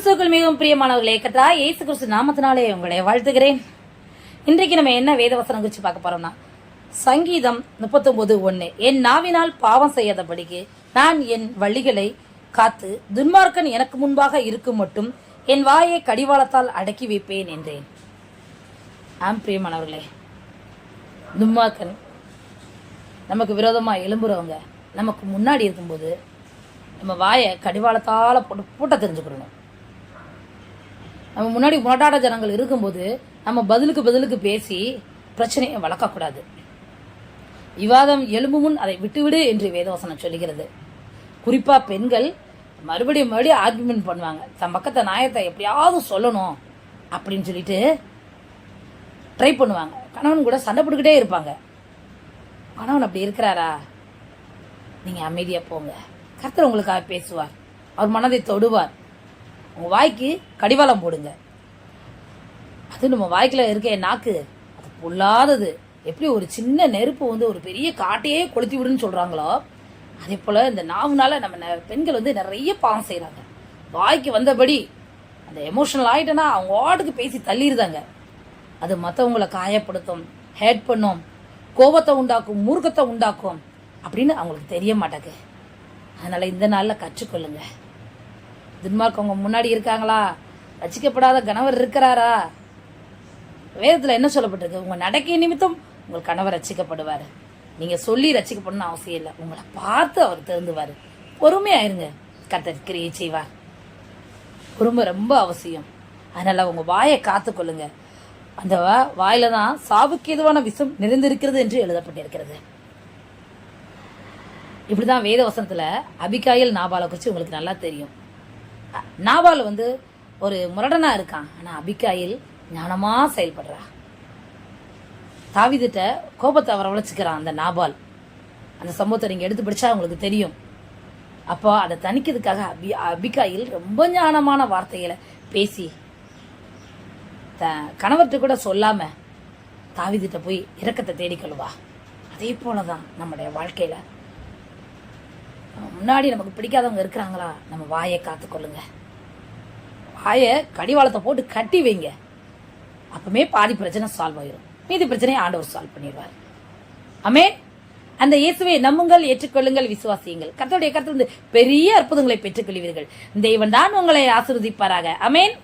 கிறிஸ்துவுக்குள் மிகவும் பிரியமானவர்களே, கர்த்தராகிய இயேசு கிறிஸ்து நாமத்தினாலே உங்களை வாழ்த்துகிறேன். இன்றைக்கு நம்ம என்ன வேத வசனம் குறித்து பார்க்க போறோம்னா, சங்கீதம் 39:1. என் நாவினால் பாவம் செய்யாதபடிக்கு நான் என் வழிகளை காத்து துன்மார்க்கன் எனக்கு முன்பாக இருக்கும் மட்டும் என் வாயை கடிவாளத்தால் அடக்கி வைப்பேன் என்றேன். ஆம் பிரியமானவர்களே, துன்மார்க்கன் நமக்கு விரோதமா எழும்புறவங்க நமக்கு முன்னாடி இருக்கும்போது நம்ம வாயை கடிவாளத்தால போட்டு பூட்ட தெரிஞ்சுக்கணும். நம்ம முன்னாடி முரட்டாட ஜனங்கள் இருக்கும்போது நம்ம பதிலுக்கு பேசி பிரச்சனையை வளர்க்கக்கூடாது. விவாதம் எழும்பு முன் அதை விட்டுவிடு என்று வேதவசனம் சொல்லுகிறது. குறிப்பா பெண்கள் மறுபடியும் ஆர்குமெண்ட் பண்ணுவாங்க. தன் பக்கத்தை நியாயத்தை எப்படியாவது சொல்லணும் அப்படின்னு சொல்லிட்டு ட்ரை பண்ணுவாங்க. கணவன் கூட சண்டை போட்டுக்கிட்டே இருப்பாங்க. கணவன் அப்படி இருக்கிறாரா? நீங்க அமைதியா போங்க. கர்த்தர் உங்களுக்காக பேசுவார். அவர் மனதை தொடுவார். உங்க வாய்க்கு கடிவாளம் போடுங்க. அது நம்ம வாய்க்குல இருக்க நாக்கு அது பொல்லாதது. எப்படி ஒரு சின்ன நெருப்பு ஒரு பெரிய காட்டையே கொளுத்தி விடுன்னு சொல்றாங்களோ, அதே போல இந்த நாவுனால நம்ம பெண்கள் நிறைய பாவம் செய்யறாங்க. வாய்க்கு வந்தபடி அந்த எமோஷனல் ஆயிட்டனா அவங்க வாட்டுக்கு பேசி தள்ளிடுதாங்க. அது மற்றவங்களை காயப்படுத்தும், ஹேட் பண்ணும், கோபத்தை உண்டாக்கும், மூர்க்கத்தை உண்டாக்கும் அப்படின்னு அவங்களுக்கு தெரிய மாட்டாங்க. அதனால இந்த நாள்ல கற்றுக்கொள்ளுங்க. துன்மார்க்கம் உங்க முன்னாடி இருக்காங்களா? ரசிக்கப்படாத கணவர் இருக்கிறாரா? வேதத்துல என்ன சொல்லப்பட்டிருக்கு? உங்க நடக்கை நிமித்தம் உங்கள் கணவர் ரசிக்கப்படுவாரு. நீங்க சொல்லி ரசிக்கப்படணும்னு அவசியம் இல்லை. உங்களை பார்த்து அவர் திருந்துவாரு. பொறுமையாயிருங்க. கர்த்தர் கிரியை செய்வார். பொறுமை ரொம்ப அவசியம். அதனால உங்க வாயை காத்து கொள்ளுங்க. அந்த வாயில தான் சாவுக்கு எதுவான விஷம் நிறைந்திருக்கிறது என்று எழுதப்பட்டிருக்கிறது. இப்படிதான் வேத வசனத்துல அபிகாயில் நாபாலை குறித்து உங்களுக்கு நல்லா தெரியும். நாபால் ஒரு முரடனா இருக்கான். ஆனா அபிகாயில் ஞானமா செயல்படுறா. தாவீதுட்ட கோபத்தை வரவழைச்சுக்கிறான் அந்த நாபால். அந்த சம்பவத்தை நீங்க எடுத்து படிச்சா உங்களுக்கு தெரியும். அப்போ அதை தணிக்கிறதுக்காக அபிகாயில் ரொம்ப ஞானமான வார்த்தைகளை பேசி கணவர்கிட்ட கூட சொல்லாம தாவீதுட்ட போய் இரக்கத்தை தேடிக்கொள்வா. அதே போலதான் நம்முடைய வாழ்க்கையில முன்னாடி நமக்கு பிடிக்காதவங்க இருக்கிறாங்களா, நம்ம வாயை காத்துக்கொள்ளுங்க. வாயை கடிவாளத்தை போட்டு கட்டி வைங்க. அப்பவுமே பாதி பிரச்சனை சால்வ் ஆயிரும். மீதி பிரச்சனையை ஆண்டவர் சால்வ் பண்ணிடுவார். ஆமென். அந்த இயேசுவை நம்புங்கள், ஏற்றுக்கொள்ளுங்கள், விசுவாசியுங்கள். கர்த்தருடைய கருத்து பெரிய அற்புதங்களை பெற்றுக்கொள்வீர்கள். தெய்வன் தான் உங்களை ஆசீர்வதிப்பாராக. ஆமென்.